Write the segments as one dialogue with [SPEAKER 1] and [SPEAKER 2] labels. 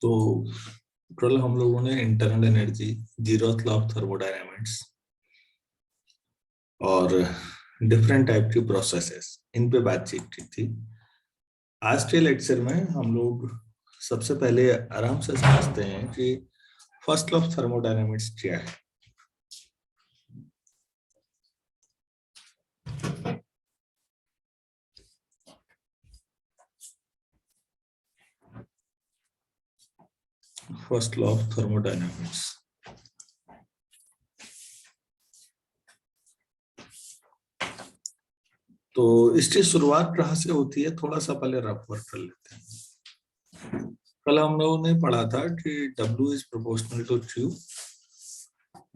[SPEAKER 1] तो कल हम लोगों ने internal energy, zeroth law of thermodynamics और डिफरेंट टाइप की प्रोसेसेस, इन पे बातचीत की थी। आज के लेक्चर में हम लोग सबसे पहले आराम से समझते हैं कि फर्स्ट लॉ ऑफ थर्मोडायनामिक्स क्या है। फर्स्ट लॉ ऑफ थर्मोडायनामिक्स तो इसकी शुरुआत कहाँ से होती है, थोड़ा सा पहले रफ वर्क कर लेते हैं। कल हम लोगों ने पढ़ा था कि W is proportional to Q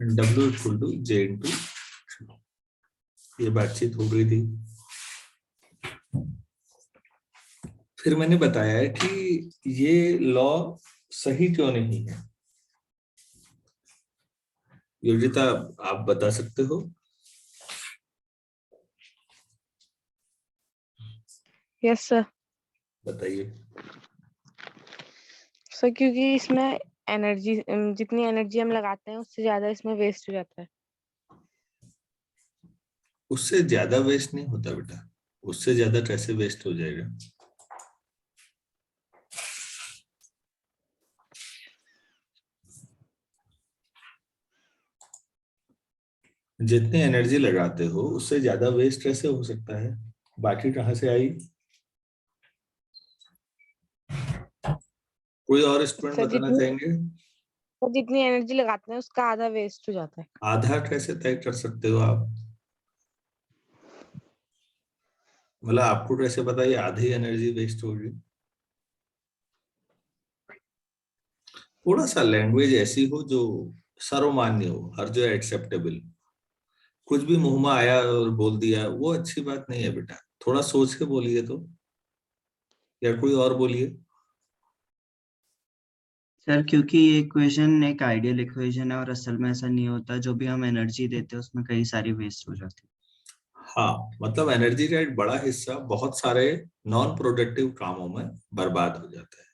[SPEAKER 1] and W equal to J into Q, ये बातचीत हो गई थी। फिर मैंने बताया है कि ये लॉ सही क्यों नहीं है। योगिता, आप बता सकते हो?
[SPEAKER 2] Yes sir.
[SPEAKER 1] बताइए।
[SPEAKER 2] सर क्योंकि इसमें एनर्जी, जितनी एनर्जी हम लगाते हैं उससे ज्यादा इसमें वेस्ट हो जाता है।
[SPEAKER 1] उससे ज्यादा वेस्ट नहीं होता बेटा, उससे ज्यादा कैसे वेस्ट हो जाएगा? जितनी एनर्जी लगाते हो उससे ज्यादा वेस्ट कैसे हो सकता है? बाकी कहाँ से आई? कोई और स्टूडेंट
[SPEAKER 2] सर
[SPEAKER 1] बताना चाहेंगे?
[SPEAKER 2] जितनी एनर्जी लगाते हैं उसका आधा वेस्ट हो जाता है।
[SPEAKER 1] आधा कैसे तय कर सकते हो आप? मतलब आपको कैसे पता ये आधी एनर्जी वेस्ट होगी? थोड़ा सा लैंग्वेज ऐसी हो जो सर्वमान्य हो, हर जो एक्सेप्टेबल। कुछ भी मुंह में आया और बोल दिया वो अच्छी बात नहीं है बेटा, थोड़ा सोच के बोलिए तो। या कोई और बोलिए।
[SPEAKER 3] सर क्योंकि ये इक्वेशन एक आइडियल इक्वेशन है और असल में ऐसा नहीं होता, जो भी हम एनर्जी देते हैं उसमें कई सारी वेस्ट हो जाती है।
[SPEAKER 1] हाँ, मतलब एनर्जी का एक बड़ा हिस्सा बहुत सारे नॉन प्रोडक्टिव कामों में बर्बाद हो जाता है।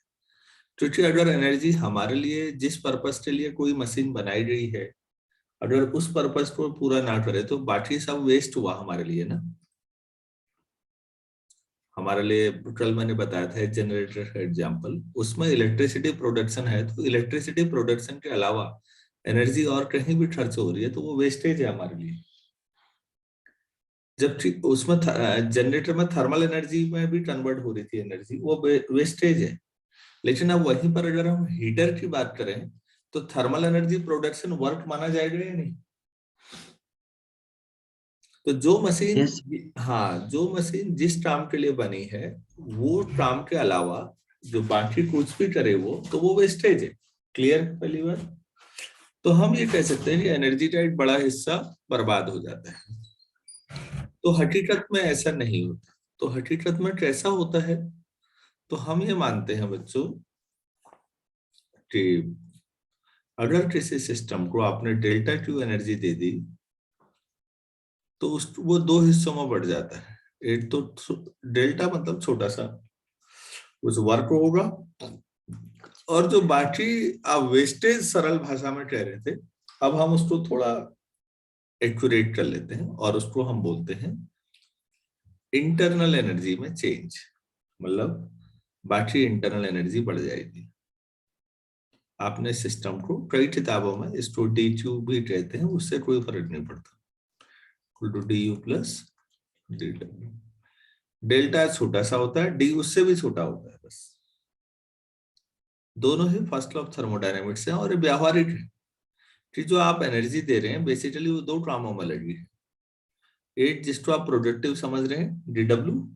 [SPEAKER 1] क्योंकि अगर एनर्जी हमारे लिए, जिस पर्पस के लिए कोई मशीन बनाई गई है, अगर उस पर्पस को पूरा ना करे तो बाकी सब वेस्ट हुआ हमारे लिए ना। हमारे लिए कल मैंने बताया था एक जनरेटर का एग्जांपल, उसमें इलेक्ट्रिसिटी प्रोडक्शन है, तो इलेक्ट्रिसिटी प्रोडक्शन के अलावा एनर्जी और कहीं भी खर्च हो रही है तो वो वेस्टेज है हमारे लिए। जबकि उसमें जनरेटर में थर्मल एनर्जी में भी कन्वर्ट हो रही थी एनर्जी, वो वेस्टेज है। लेकिन अब वहीं पर अगर हम हीटर की बात करें तो थर्मल एनर्जी प्रोडक्शन वर्क माना जाएगा या नहीं? तो जो मशीन
[SPEAKER 3] Yes.
[SPEAKER 1] हाँ, जो मशीन जिस काम के लिए बनी है वो काम के अलावा जो बाकी कुछ भी करे वो, तो वो वेस्टेज है। क्लियर पहली बार? तो हम ये कह सकते हैं कि एनर्जी का एक बड़ा हिस्सा बर्बाद हो जाता है। तो हकीकत में ऐसा नहीं होता। तो हकीकत में कैसा होता है? तो हम ये मानते हैं बच्चों कि अगर किसी सिस्टम को आपने डेल्टा क्यू एनर्जी दे दी तो वो दो हिस्सों में बढ़ जाता है। एक तो डेल्टा मतलब छोटा सा कुछ वर्क होगा, और जो बाकी आप वेस्टेज सरल भाषा में कह रहे थे, अब हम उसको थोड़ा एक्यूरेट कर लेते हैं और उसको हम बोलते हैं इंटरनल एनर्जी में चेंज। मतलब बाकी इंटरनल एनर्जी बढ़ जाएगी। आपने सिस्टम को कई किताबों में इसको डी क्यू भी कहते हैं, उससे कोई फर्क नहीं पड़ता। D you plus D W. Delta छोटा सा होता है, डी उससे भी छोटा होता है बस। दोनों ही फर्स्ट लॉ ऑफ थर्मोडायनेमिक्स है और ये व्यावहारिक है कि जो आप एनर्जी दे रहे हैं बेसिकली वो दो कामों में लगी है। एक जिसको आप प्रोडक्टिव समझ रहे हैं डीडब्ल्यू,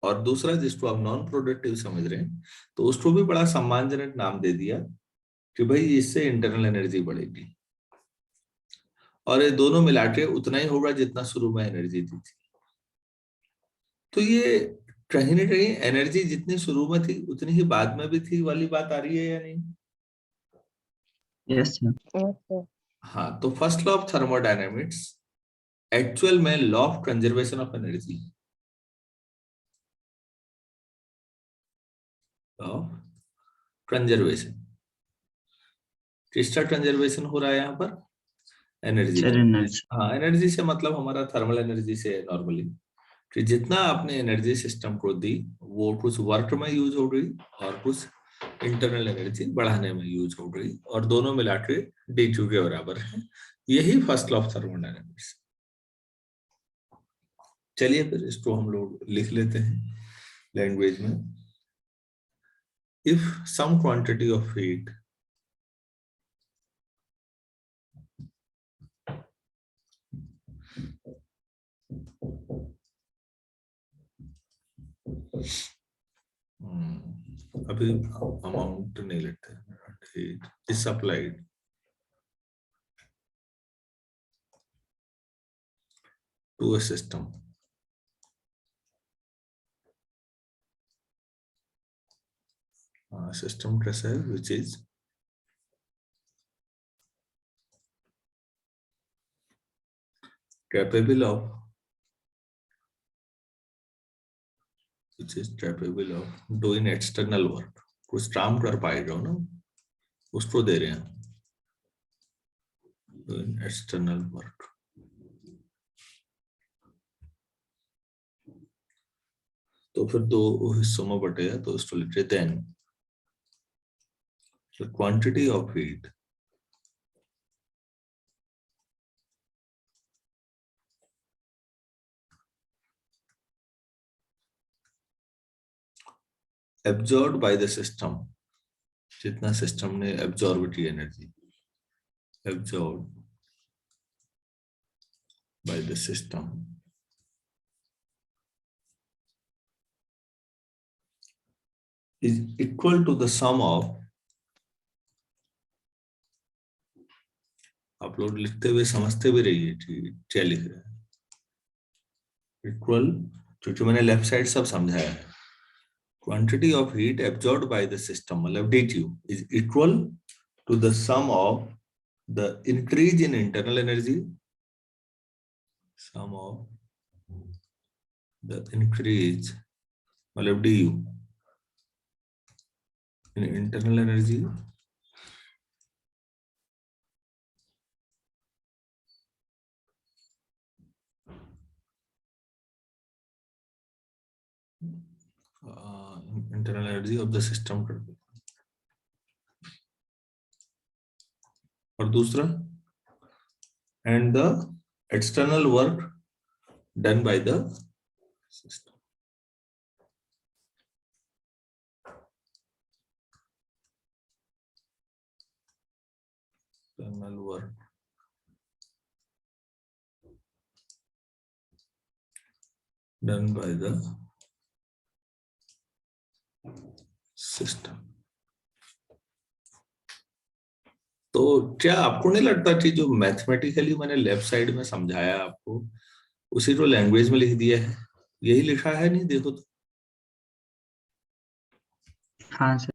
[SPEAKER 1] और दूसरा जिसको आप नॉन प्रोडक्टिव समझ रहे हैं, तो उसको भी बड़ा सम्मानजनक नाम दे दिया कि भाई इससे इंटरनल एनर्जी बढ़ेगी। और ये दोनों मिला के उतना ही होगा जितना शुरू में एनर्जी दी थी। तो ये कहीं ना कहीं एनर्जी जितनी शुरू में थी उतनी ही बाद में भी थी वाली बात आ रही है या नहीं?
[SPEAKER 3] Yes, sir.
[SPEAKER 2] Yes,
[SPEAKER 1] हाँ, तो first law of thermodynamics actual में law of conservation of energy, conservation. किसका कंजर्वेशन हो रहा है यहाँ पर? एनर्जी
[SPEAKER 3] सर
[SPEAKER 1] का।
[SPEAKER 3] एनर्जी।
[SPEAKER 1] हाँ, एनर्जी से मतलब हमारा थर्मल एनर्जी से नॉर्मली कि जितना आपने एनर्जी सिस्टम को दी वो कुछ वर्क में यूज हो गई और कुछ इंटरनल एनर्जी बढ़ाने में यूज हो गई, और दोनों मिला के D2 के बराबर है। यही फर्स्ट लॉ ऑफ थर्मोडायनेमिक्स। चलिए फिर इसको हम लोग लिख लेते हैं लैंग्वेज में। If some quantity of heat अभी अमाउंट नहीं लेते, heat is supplied to a system system कैसा है, विच इज capable of doing external work, कुछ काम कर पाएगा ना, उसको दे रहे हैं doing external work। तो फिर दो हिस्सों में बटेगा, तो इसको लिखे then the quantity of heat absorbed by the system, जितना सिस्टम ने एब्जॉर्ब की energy, absorbed by the system is equal to the sum of, आप लोग लिखते हुए समझते भी रहिए कि क्या लिख रहे हैं। इक्वल, क्योंकि मैंने लेफ्ट साइड सब समझाया है। Quantity of heat absorbed by the system मतलब D2 is equal to the sum of the increase in internal energy, sum of the increase मतलब DU in internal energy internal energy of the system कर दो। और दूसरा and the external work done by the system, external work done by the system। तो क्या आपको नहीं लगता कि जो मैथमेटिकली मैंने लेफ्ट साइड में समझाया आपको, उसी को लैंग्वेज में लिख दिया है? यही लिखा है, नहीं देखो तो।
[SPEAKER 3] हाँ सर।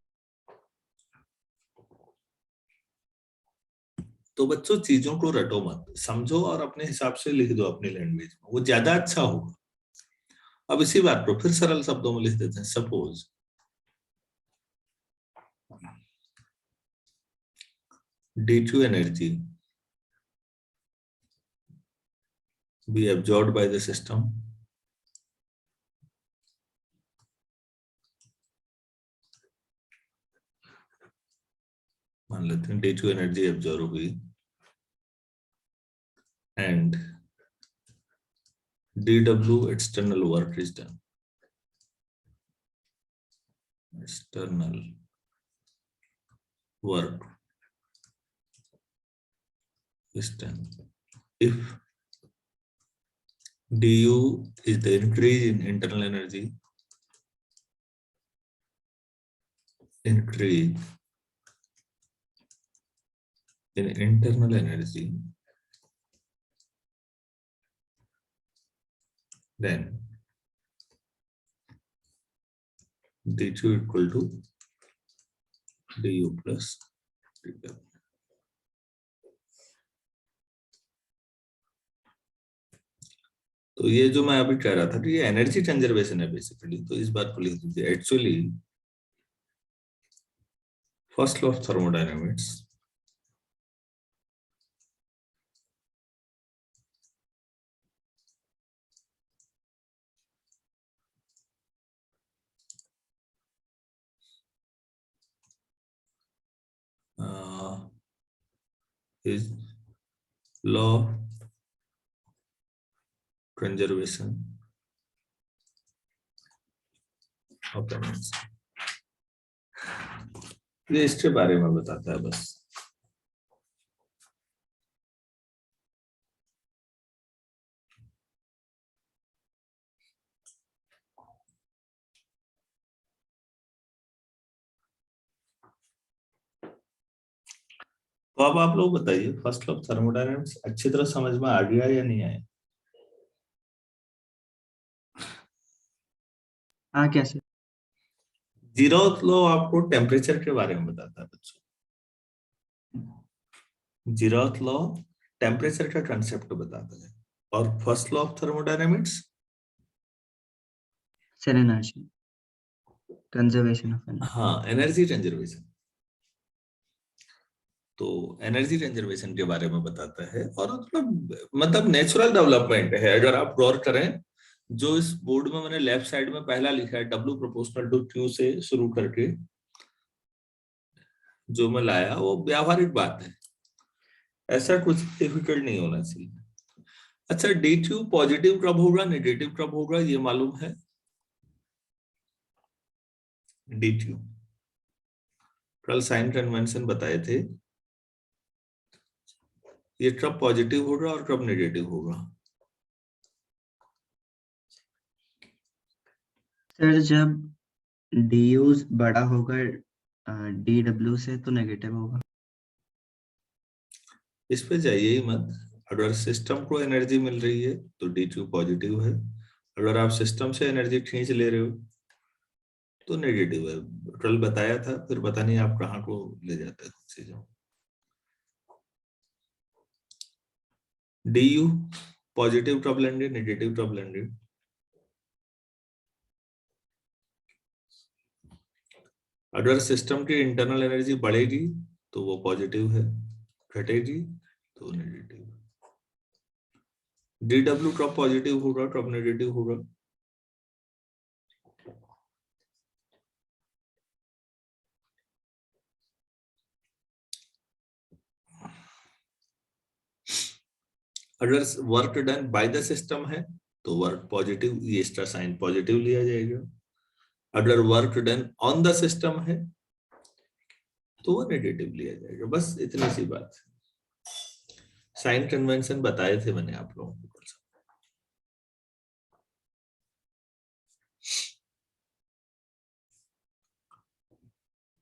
[SPEAKER 1] तो बच्चों चीजों को रटो मत, समझो और अपने हिसाब से लिख दो अपनी लैंग्वेज में, वो ज्यादा अच्छा होगा। अब इसी बात को फिर सरल शब्दों में लिख देते हैं। Suppose D2 energy be absorbed by the system मान लेते हैं D2 एनर्जी एब्जॉर्ब हुई and DW external work is done, external work is done if DU is the increase in internal energy, increase in internal energy, then D2 equal to DU plus DW। तो ये जो मैं अभी कह रहा था कि ये एनर्जी कंजर्वेशन है बेसिकली, तो इस बात को लिख दीजिए। Actually first law of thermodynamics, is law of conservation of energy। ये इसके बारे में बताता है बस। तो अब आप लोग बताइए, फर्स्ट लॉ ऑफ थर्मोडायनेमिक्स अच्छी तरह समझ में आ गया या नहीं आया?
[SPEAKER 3] हाँ कैसे?
[SPEAKER 1] जीरोथ लॉ आपको टेम्परेचर के बारे में बताता है बच्चों। जीरोथ लॉ टेम्परेचर का कंसेप्ट बताता है, और first law of thermodynamics
[SPEAKER 3] cell energy, conservation of energy.
[SPEAKER 1] हाँ एनर्जी कंजर्वेशन। तो एनर्जी कंजर्वेशन के बारे में बताता है, और मतलब नेचुरल डेवलपमेंट है। अगर आप गौर करें, जो इस बोर्ड में मैंने लेफ्ट साइड में पहला लिखा है W प्रोपोर्शनल टू Q से शुरू करके जो मैं लाया, वो व्यावहारिक बात है, ऐसा कुछ डिफिकल्ट नहीं होना चाहिए। अच्छा, DQ पॉजिटिव कब होगा, नेगेटिव कब होगा, ये मालूम है? DQ कल साइन कन्वेंशन बताए थे, ये कब पॉजिटिव होगा और कब नेगेटिव होगा?
[SPEAKER 3] सर जब DU बड़ा होगा DW से तो नेगेटिव होगा।
[SPEAKER 1] इस पे जाइए ही मत। अगर सिस्टम को एनर्जी मिल रही है तो DQ पॉजिटिव है, अगर आप सिस्टम से एनर्जी खींच ले रहे हो तो नेगेटिव है। कल बताया था, फिर पता नहीं आप कहाँ को ले जाते हो चीजों। DU पॉजिटिव कब लेंगे, नेगेटिव कब लेंगे? अगर सिस्टम की इंटरनल एनर्जी बढ़ेगी तो वो पॉजिटिव है, घटेगी तो नेगेटिव। DW कब पॉजिटिव होगा, कब नेगेटिव होगा? अगर work done by the system है तो वर्क पॉजिटिव, ये इसका साइन पॉजिटिव लिया जाएगा। अगर work done on the system है तो वो नेगेटिव लिया जाएगा। बस इतनी सी बात है। साइन कन्वेंशन बताए थे मैंने आप लोगों को।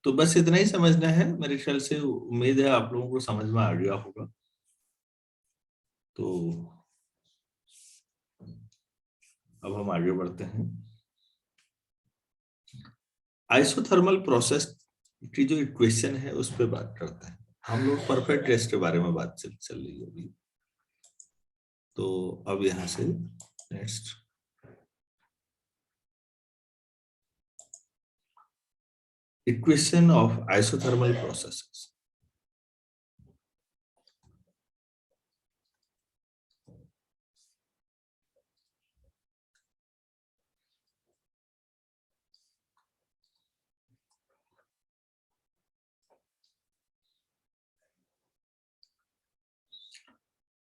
[SPEAKER 1] तो बस इतना ही समझना है मेरे ख्याल से। उम्मीद है आप लोगों को समझ में आ गया होगा। तो अब हम आगे बढ़ते हैं। आइसोथर्मल प्रोसेस की जो इक्वेशन है उस पर बात करते हैं। हम लोग परफेक्ट गैस के बारे में बात चल रही है अभी। तो अब यहां से next equation of isothermal processes.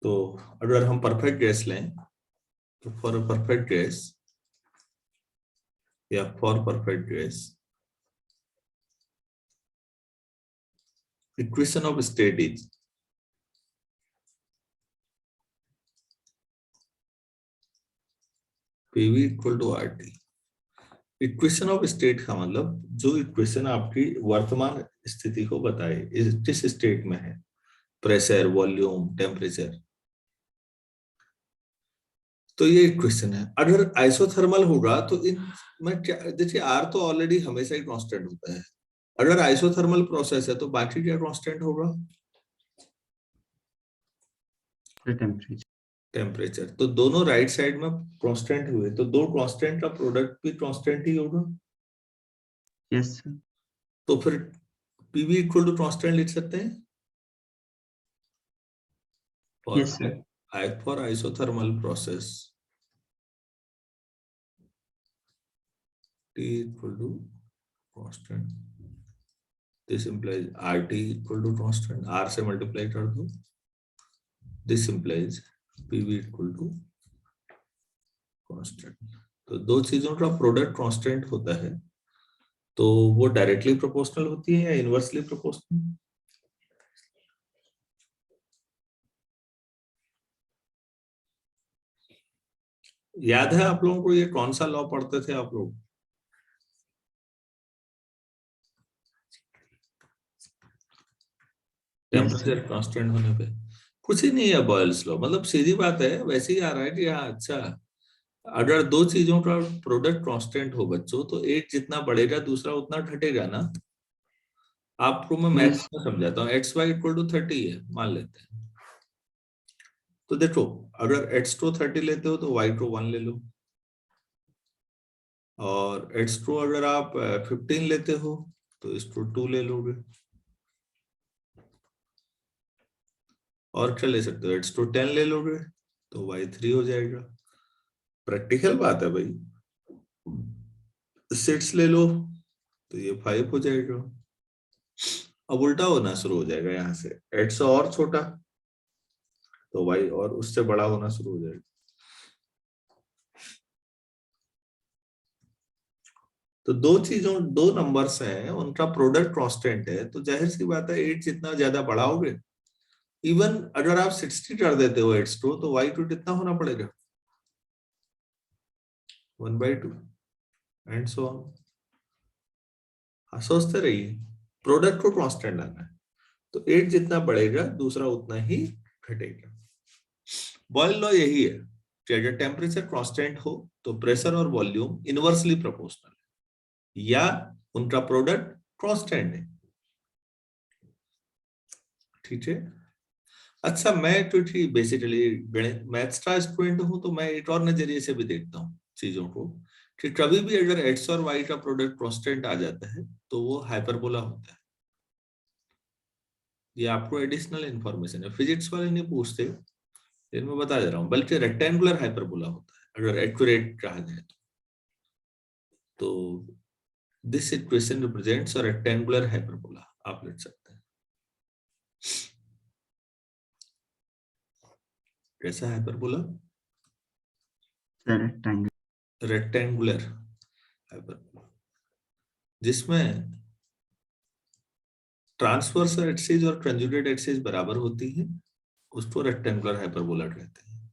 [SPEAKER 1] तो अगर हम परफेक्ट गैस लें तो फॉर परफेक्ट गैस या for perfect gas equation of state is PV equal to RT। Equation of state का मतलब जो इक्वेशन आपकी वर्तमान स्थिति को बताए, किस स्टेट में है, प्रेशर, वॉल्यूम, टेम्परेचर, तो ये इक्वेशन है। अगर आइसोथर्मल होगा तो इन में क्या, देखिए आर तो ऑलरेडी हमेशा ही कांस्टेंट होता है। अगर आइसोथर्मल प्रोसेस है तो बाकी क्या कांस्टेंट होगा?
[SPEAKER 3] टेम्परेचर।
[SPEAKER 1] टेम्परेचर। तो दोनों राइट साइड में कांस्टेंट हुए, तो दो कांस्टेंट का प्रोडक्ट भी कांस्टेंट ही होगा।
[SPEAKER 3] Yes sir.
[SPEAKER 1] तो फिर पीवी इक्वल टू कांस्टेंट लिख सकते हैं
[SPEAKER 3] Yes, sir.
[SPEAKER 1] for isothermal process T equal to constant. This implies RT equal to constant. R से multiply कर दो. This implies PV equal to constant. तो दो चीजों का प्रोडक्ट कांस्टेंट होता है, तो वो डायरेक्टली प्रोपोर्शनल होती है या इनवर्सली प्रोपोर्शनल? याद है आप लोगों को ये कौन सा लॉ पढ़ते थे आप लोग? टेम्परेचर कांस्टेंट होने पे कुछ ही नहीं है बॉयल्स लॉ, मतलब सीधी बात है, वैसे ही आ रहा है कि हाँ अच्छा, अगर दो चीजों का प्रोडक्ट कांस्टेंट हो बच्चों, तो एक जितना बढ़ेगा दूसरा उतना घटेगा ना। आपको मैं मैथ्स में समझाता हूँ। एक्स वाई इक्वल टू 30 है मान लेते हैं, तो देखो अगर एक्स को 30 लेते हो तो वाई को 1 ले लो, और एक्स को अगर आप 15 लेते हो तो इसको 2 ले लोगे, और क्या ले सकते हो, एक्स को 10 ले लोगे तो वाई 3 हो जाएगा। प्रैक्टिकल बात है भाई। 6 ले लो तो ये 5 हो जाएगा। अब उल्टा होना शुरू हो जाएगा, यहाँ से एक्स और छोटा तो वाई और उससे बड़ा होना शुरू हो जाएगा। तो दो चीजों, दो नंबर्स हैं, उनका प्रोडक्ट कांस्टेंट है, तो जाहिर सी बात है 8 जितना ज्यादा बढ़ाओगे, इवन अगर आप 60 कर देते हो एक्स को, तो वाई टू कितना होना पड़ेगा, 1/2 एंड सो ऑन। हाँ सोचते रहिए, प्रोडक्ट को कांस्टेंट लाना है, तो 8 जितना बढ़ेगा दूसरा उतना ही घटेगा। बॉयल लॉ यही है कि अगर टेम्परेचर कांस्टेंट हो तो प्रेशर और वॉल्यूम इनवर्सली प्रोपोर्शनल है, या उनका प्रोडक्ट कांस्टेंट है। ठीक है। अच्छा, मैं तो ठीक बेसिकली गणित मैथ्स का स्टूडेंट हूं, तो मैं एक और नजरिए से भी देखता हूँ चीजों को, कि कभी भी अगर एक्स और वाई का प्रोडक्ट कांस्टेंट आ जाता है तो वो हाइपरबोला होता है। ये आपको एडिशनल इंफॉर्मेशन है, फिजिक्स वाले नहीं पूछते, लेकिन मैं बता दे रहा हूँ, बल्कि रेक्टेंगुलर हाइपरबोला होता है अगर एक्यूरेट कहा जाए तो this equation represents a rectangular hyperbola, आप लिख सकते हैं। कैसा हाइपरबोला? रेक्टेंगुलर हाइपरबोला, जिसमें ट्रांसवर्स एक्सिस और कंजुगेट एक्सिस बराबर होती है, उसको रेक्टेंगुलर हाइपरबोला कहते हैं।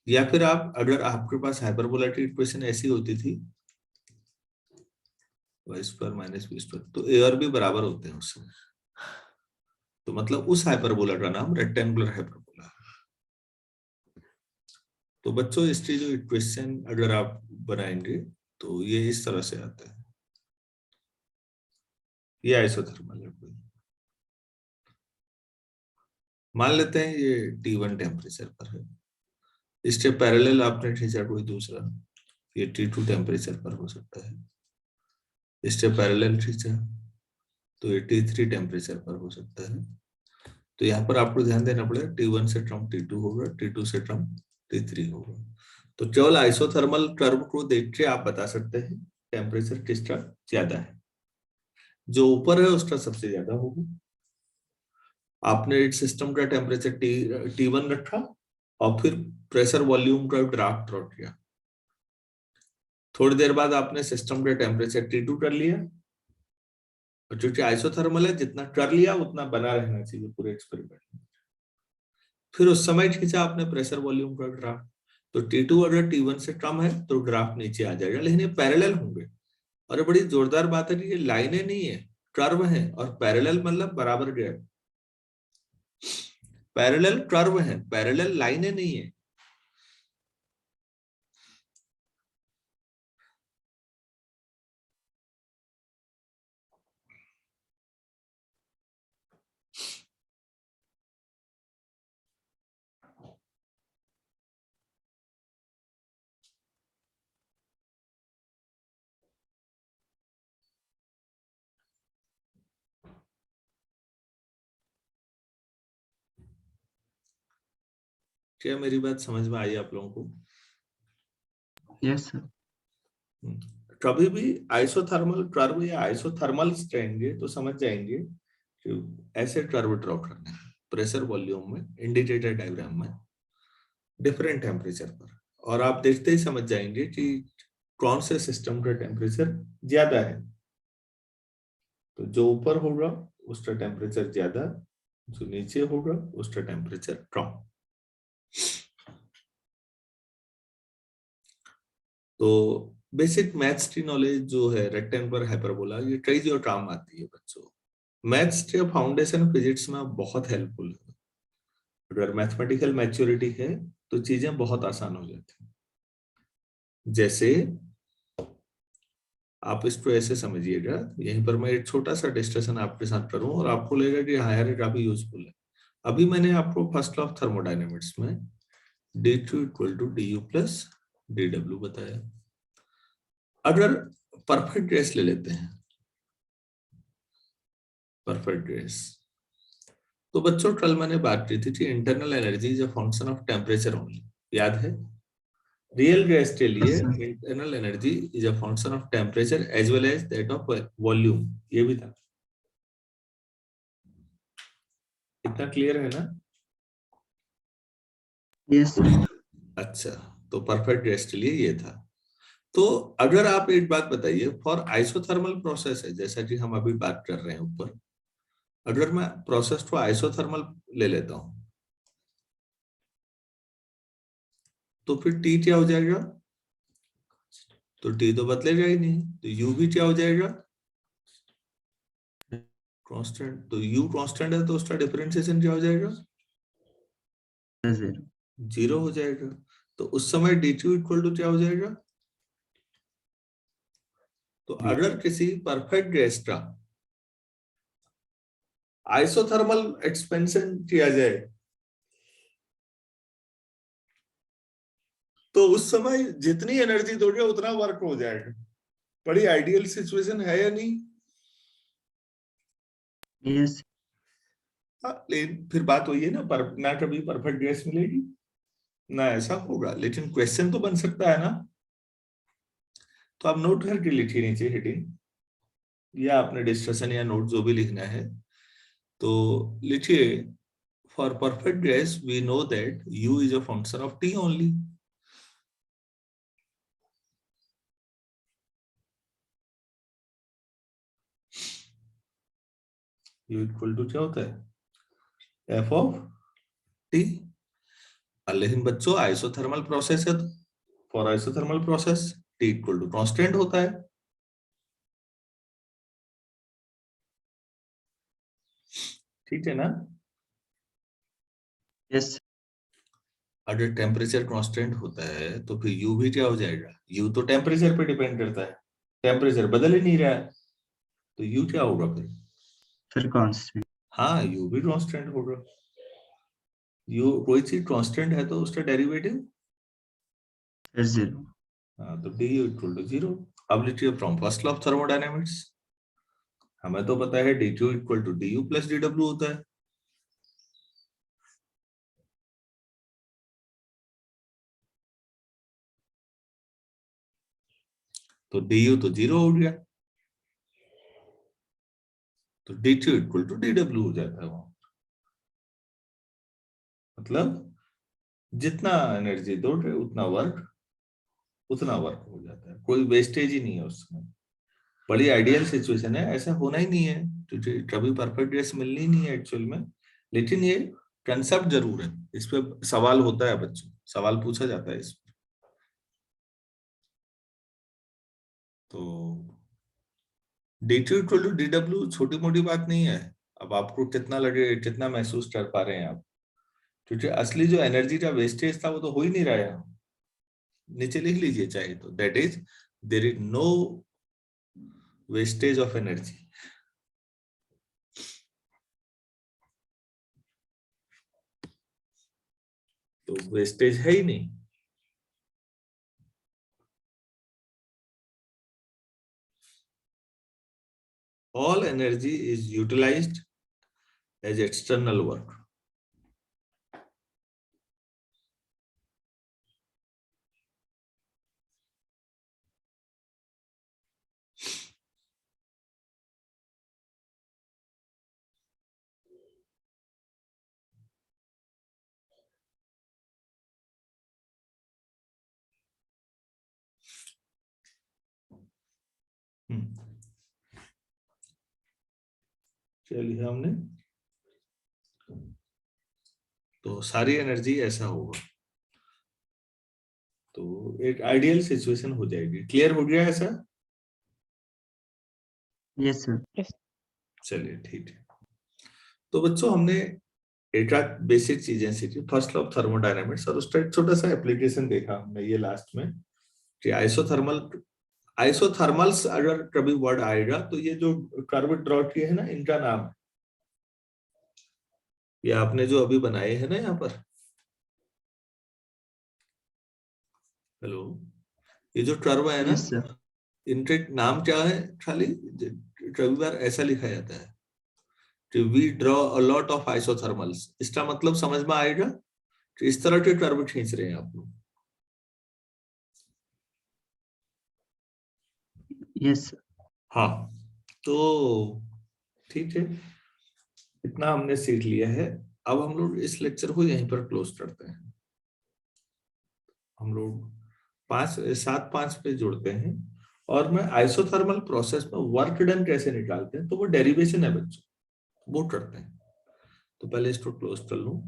[SPEAKER 1] या फिर आप, अगर आपके पास हाइपरबोला की इक्वेशन ऐसी होती थी y square minus B square, तो ए और बी बराबर होते हैं उससे, तो मतलब उस हाइपरबोला का नाम रेक्टेंगुलर हाइपरबोला है। तो बच्चों इसकी जो इक्वेशन अगर आप बनाएंगे तो ये इस तरह से आता है, ये आइसोथर्मल है। मान लेते हैं ये T1 टेम्परेचर पर है, इसके पैरेलल आपने खींचा कोई दूसरा, ये T2 टेम्परेचर पर हो सकता है, इसके पैरेलल खींचा तो ये T3 टेम्परेचर पर हो सकता है। तो यहाँ पर आपको ध्यान देना पड़ेगा, T1 से कम T2 होगा, T2 से कम T3 होगा। तो केवल आइसोथर्मल कर्व को देख के आप बता सकते हैं टेम्परेचर किसका ज्यादा है, जो ऊपर है उसका सबसे ज्यादा होगा। आपने एक सिस्टम का टेम्परेचर T1 रखा और फिर प्रेशर वॉल्यूम का ग्राफ प्लॉट किया, थोड़ी देर बाद आपने सिस्टम का टेम्परेचर T2 कर लिया, और क्योंकि आइसोथर्मल है जितना कर लिया उतना बना रहना चाहिए पूरे एक्सपेरिमेंट में। फिर उस समय खींचा आपने प्रेशर वॉल्यूम का ग्राफ, तो T2 अगर T1 से कम है तो ग्राफ नीचे आ जाएगा, लेकिन ये पैरेलल होंगे। और ये बड़ी जोरदार बात है कि ये लाइनें नहीं है, कर्व है, और पैरेलल मतलब बराबर गैप, पैरेलल कर्व है, पैरेलल लाइनें नहीं है। क्या मेरी बात समझ में आई आप लोगों को?
[SPEAKER 3] Yes sir.
[SPEAKER 1] कभी भी आइसोथर्मल कर्व या आइसोथर्मल्स कहेंगे तो समझ जाएंगे कि ऐसे कर्व ड्रॉ करने हैं प्रेशर वॉल्यूम में, इंडिकेटर डायग्राम में, डिफरेंट टेम्परेचर पर, और आप देखते ही समझ जाएंगे कि कौन से सिस्टम का टेम्परेचर ज्यादा है। तो जो ऊपर होगा उसका टेम्परेचर ज्यादा, जो नीचे होगा उसका टेम्परेचर कम। तो बेसिक मैथ्स की नॉलेज जो है, रेक्टेंगुलर हाइपरबोला, ये कई जो काम आती है बच्चों। मैथ्स के फाउंडेशन फिजिक्स में बहुत हेल्पफुल है। अगर मैथमेटिकल मैच्योरिटी है तो चीजें बहुत आसान हो जाती हैं। जैसे आप इसको ऐसे समझिएगा, यहीं पर मैं एक छोटा सा डिस्कशन आपके साथ करूं और आपको लगेगा कि हाँ यार ये काफी यूजफुल है। अभी मैंने आपको फर्स्ट लॉ ऑफ थर्मोडायनेमिक्स में d2 equal to du plus dw बताया। अगर परफेक्ट गैस ले लेते हैं, परफेक्ट गैस, तो बच्चों कल मैंने बात की थी कि internal energy is a function of temperature only, याद है? रियल गैस के लिए
[SPEAKER 3] Yes, sir.
[SPEAKER 1] Internal energy is a function of temperature as well as that of volume, ये भी था। इतना क्लियर है ना?
[SPEAKER 3] Yes, sir.
[SPEAKER 1] अच्छा, तो परफेक्ट गैस के लिए ये था। तो अगर आप एक बात बताइए, फॉर आइसोथर्मल प्रोसेस है जैसा कि हम अभी बात कर रहे हैं ऊपर, अगर मैं प्रोसेस को आइसोथर्मल ले लेता हूं तो फिर टी क्या हो जाएगा? तो टी तो बदलेगा ही नहीं, तो यू भी क्या हो जाएगा? कांस्टेंट। तो यू कांस्टेंट है तो उसका डिफरेंशिएशन क्या हो जाएगा?
[SPEAKER 3] 0.
[SPEAKER 1] जीरो हो जाएगा। तो उस समय डी2 इक्वल टू क्या हो जाएगा? तो अगर किसी परफेक्ट गैस का आइसोथर्मल एक्सपेंशन किया जाए तो उस समय जितनी एनर्जी दोगे उतना वर्क हो जाएगा। बड़ी आइडियल सिचुएशन है या नहीं?
[SPEAKER 3] Yes.
[SPEAKER 1] हाँ, लेकिन फिर बात वही है ना, ना कभी परफेक्ट गैस मिलेगी ना ऐसा होगा, लेकिन क्वेश्चन तो बन सकता है ना। तो आप नोट करके लिखिए नीचे हेडिंग, या आपने डिस्कशन या नोट जो भी लिखना है तो लिखिए, for perfect gas we know that u is a function of t only. u equal to क्या होता है? f of t। लेकिन बच्चों आइसोथर्मल प्रोसेस है तो for isothermal process t equal to constant होता है। ठीक है ना?
[SPEAKER 3] Yes.
[SPEAKER 1] अगर टेम्परेचर कांस्टेंट होता है तो फिर u भी क्या हो जाएगा? u तो टेम्परेचर पे डिपेंड करता है, टेम्परेचर बदल ही नहीं रहा है, तो u क्या होगा फिर?
[SPEAKER 3] फिर constant.
[SPEAKER 1] हाँ, u भी कांस्टेंट होगा। u कोई चीज कांस्टेंट है तो उसका डेरिवेटिव,
[SPEAKER 3] फिर 0.
[SPEAKER 1] हाँ, तो du इक्वल टू जीरो। अब लिखिए from first law of thermodynamics, हमें तो पता है d2 equal to du plus dw होता है। तो du तो जीरो हो गया, तो d2 इक्वल टू dw हो जाता है वहां। मतलब जितना एनर्जी दोगे उतना वर्क हो जाता है, कोई वेस्टेज ही नहीं है उसमें। बड़ी आइडियल सिचुएशन है, ऐसा होना ही नहीं है क्योंकि कभी परफेक्ट गैस मिलनी ही नहीं है एक्चुअल में। लेकिन ये कंसेप्ट जरूर है, इस पे सवाल होता है बच्चों, सवाल पूछा जाता है इस पे। तो डी2 इक्वल टू dw छोटी मोटी बात नहीं है। अब आपको कितना लगे, कितना महसूस कर पा रहे हैं आप, क्योंकि असली जो एनर्जी का वेस्टेज था वो तो हो ही नहीं रहा है। नीचे लिख लीजिए चाहे तो, that is there is no wastage of energy. तो वेस्टेज है ही नहीं। All energy is utilized as external work. चलिए हमने तो सारी एनर्जी ऐसा होगा, तो एक आइडियल सिचुएशन हो जाएगी। क्लियर हो गया ऐसा?
[SPEAKER 3] Yes sir.
[SPEAKER 1] चलिए ठीक है। तो बच्चों हमने एक बेसिक चीजें सीखी, फर्स्ट लॉ ऑफ थर्मोडायनेमिक्स, और उसका एक छोटा सा एप्लीकेशन देखा हमने ये लास्ट में कि आइसोथर्मल्स अगर कभी वर्ड आएगा तो ये जो कर्व ड्रॉ किए है ना, इनका नाम है, ये आपने जो अभी बनाए हैं ना यहाँ पर, हेलो, ये जो कर्व है ना,
[SPEAKER 3] यस सर।
[SPEAKER 1] इनके नाम क्या है? खाली कभी बार ऐसा लिखा जाता है कि we draw a lot of isothermals. इसका मतलब समझ में आएगा कि इस तरह के कर्व खींच रहे हैं आप लोग।
[SPEAKER 3] Yes sir.
[SPEAKER 1] हाँ, तो ठीक है, इतना हमने सीख लिया है। अब हम लोग इस लेक्चर को यहीं पर क्लोज करते हैं। हम लोग 7-5 पे जुड़ते हैं, और मैं आइसोथर्मल प्रोसेस में वर्क डन कैसे निकालते हैं, तो वो डेरिवेशन है बच्चों, वो करते हैं। तो पहले इसको क्लोज कर लूं।